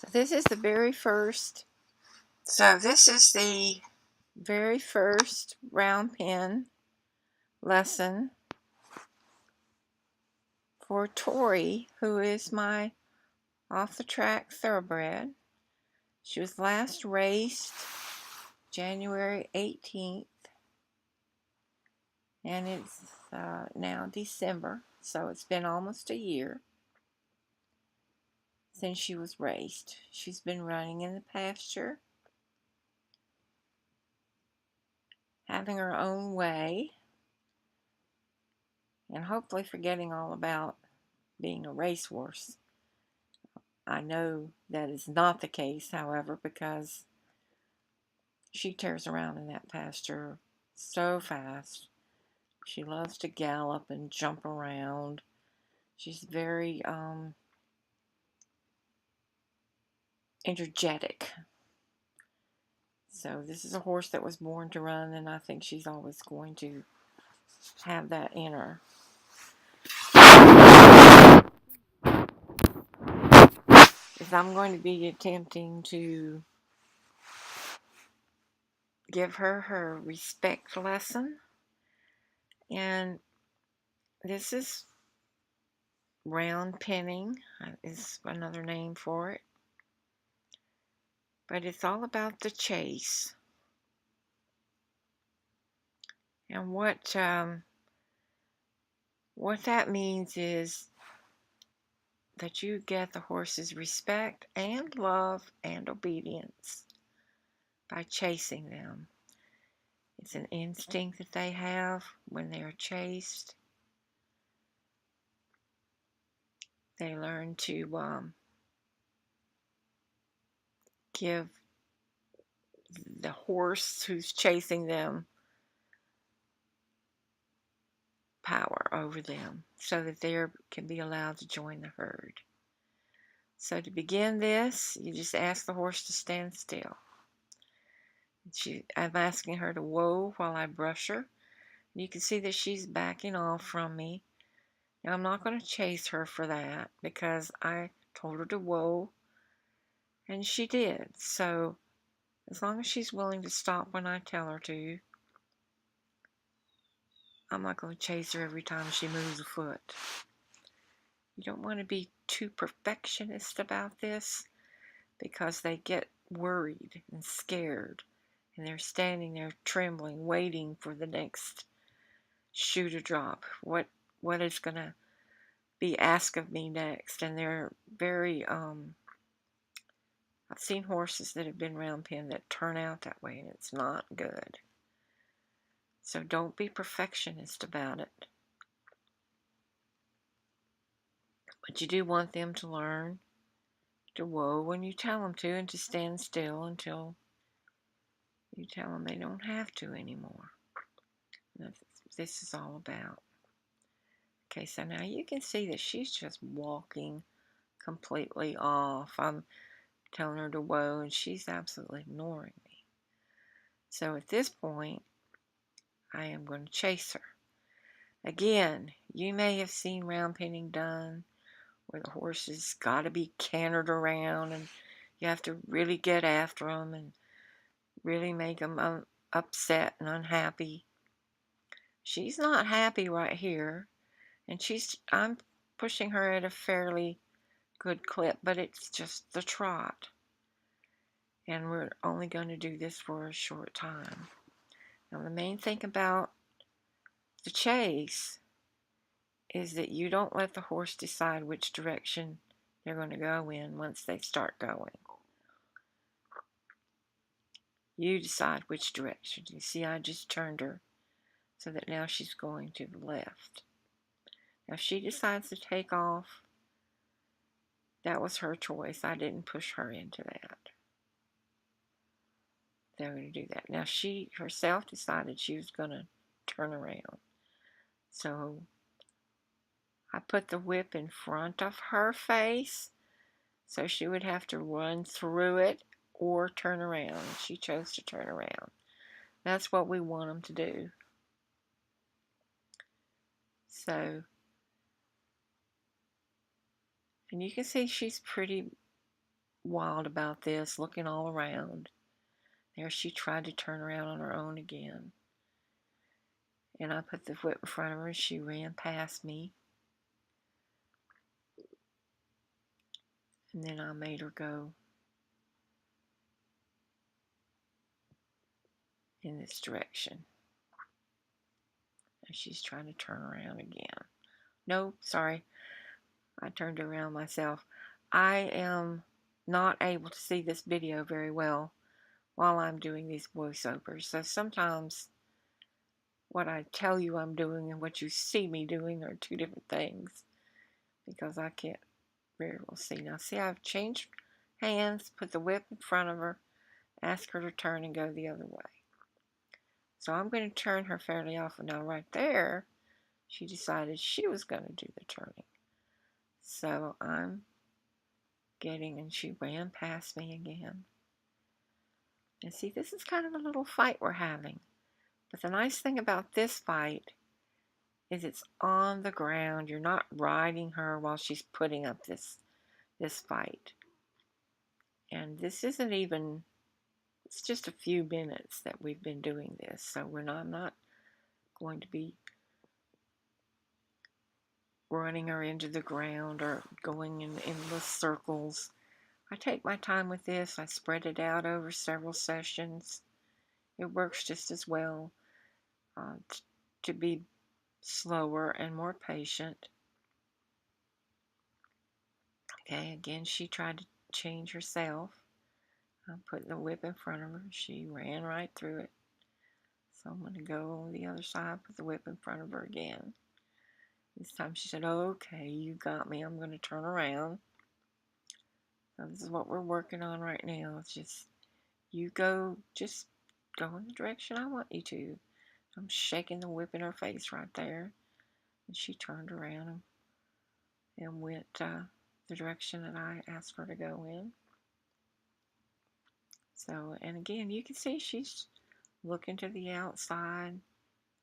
So this is the very first round pen lesson for Tori, who is my off-the-track thoroughbred. She was last raced January 18th, and it's now December, so it's been almost a year since she was raced. She's been running in the pasture, having her own way, and hopefully forgetting all about being a racehorse. I know that is not the case, however, because she tears around in that pasture so fast. She loves to gallop and jump around. She's very energetic. So this is a horse that was born to run, and I think she's always going to have that in her. Is I'm going to be attempting to give her respect lesson, and this is round penning is another name for it, but it's all about the chase. And what that means is that you get the horse's respect and love and obedience by chasing them. It's an instinct that they have when they are chased. They learn to give the horse who's chasing them power over them so that they can be allowed to join the herd. So to begin this, you just ask the horse to stand still. I'm asking her to whoa while I brush her. You can see that she's backing off from me. Now I'm not going to chase her for that because I told her to whoa, and she did. So as long as she's willing to stop when I tell her to, I'm not going to chase her every time she moves a foot. You don't want to be too perfectionist about this because they get worried and scared, and they're standing there trembling, waiting for the next shoe to drop. What is going to be asked of me next? And they're very I've seen horses that have been round pen that turn out that way, and it's not good. So don't be perfectionist about it. But you do want them to learn to whoa when you tell them to, and to stand still until you tell them they don't have to anymore. That's what this is all about. Okay, so now you can see that she's just walking completely off. I'm telling her to whoa, and she's absolutely ignoring me. So at this point, I am going to chase her. Again, you may have seen round penning done where the horses got to be cantered around, and you have to really get after them and really make them upset and unhappy. She's not happy right here, and I'm pushing her at a fairly good clip, but it's just the trot. And we're only going to do this for a short time. Now, the main thing about the chase is that you don't let the horse decide which direction they're going to go in once they start going. You decide which direction. You see, I just turned her so that now she's going to the left. Now, if she decides to take off, that was her choice. I didn't push her into that. They're going to do that. Now, she herself decided she was going to turn around. So I put the whip in front of her face, so she would have to run through it or turn around. She chose to turn around. That's what we want them to do. So, and you can see she's pretty wild about this, looking all around. There she tried to turn around on her own again. And I put the whip in front of her and she ran past me. And then I made her go in this direction. And she's trying to turn around again. No, sorry. I turned around myself. I am not able to see this video very well while I'm doing these voiceovers. So sometimes what I tell you I'm doing and what you see me doing are two different things because I can't very well see. Now see, I've changed hands, put the whip in front of her, ask her to turn and go the other way. So I'm going to turn her fairly often. Now right there, she decided she was going to do the turning. So I'm getting, and she ran past me again. And see, this is kind of a little fight we're having. But the nice thing about this fight is it's on the ground. You're not riding her while she's putting up this fight. And this isn't even, it's just a few minutes that we've been doing this. So I'm not going to be running her into the ground or going in endless circles. I take my time with this. I spread it out over several sessions. It works just as well to be slower and more patient. Okay, again, she tried to change herself. I'm putting the whip in front of her. She ran right through it. So I'm going to go on the other side, put the whip in front of her again. This time she said, okay, you got me. I'm going to turn around. So this is what we're working on right now. It's just, you go, just go in the direction I want you to. I'm shaking the whip in her face right there. And she turned around and went the direction that I asked her to go in. So, and again, you can see she's looking to the outside.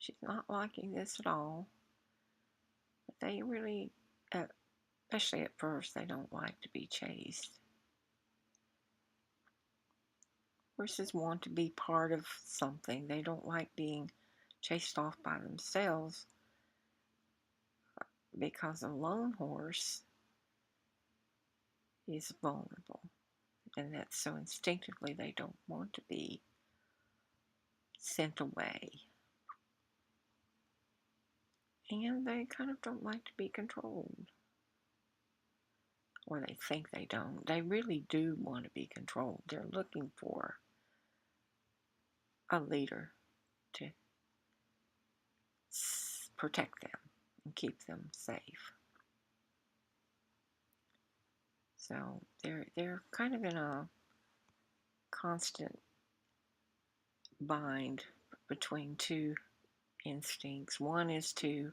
She's not liking this at all. But they really, especially at first, they don't like to be chased. Horses want to be part of something. They don't like being chased off by themselves because a lone horse is vulnerable. And that's so instinctively they don't want to be sent away. And they kind of don't like to be controlled. Or they think they don't. They really do want to be controlled. They're looking for a leader to protect them and keep them safe. So they're kind of in a constant bind between two instincts. One is to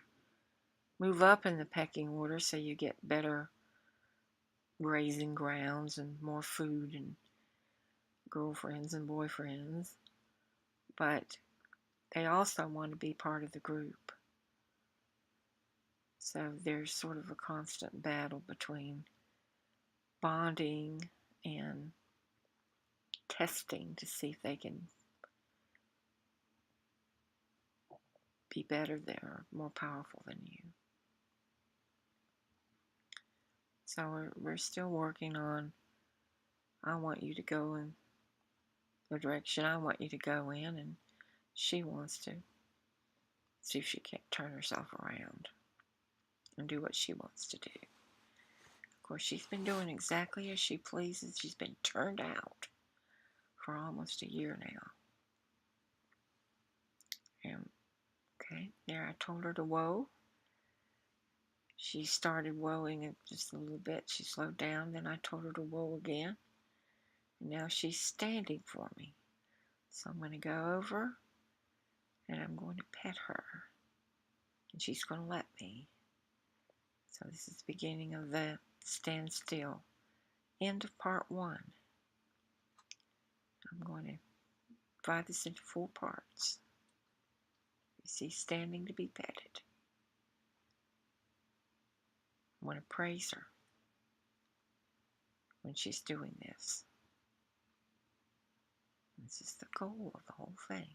move up in the pecking order so you get better grazing grounds and more food and girlfriends and boyfriends. But they also want to be part of the group. So there's sort of a constant battle between bonding and testing to see if they can be better there, more powerful than you. So we're still working on, I want you to go in the direction I want you to go in, and she wants to see if she can't turn herself around and do what she wants to do. Of course, she's been doing exactly as she pleases. She's been turned out for almost a year now. And okay, there I told her to whoa. She started whoaing just a little bit. She slowed down. Then I told her to whoa again. And now she's standing for me. So I'm going to go over and I'm going to pet her. And she's going to let me. So this is the beginning of the standstill. End of part 1. I'm going to divide this into 4 parts. You see, standing to be petted. I want to praise her. when she's doing this. This is the goal of the whole thing.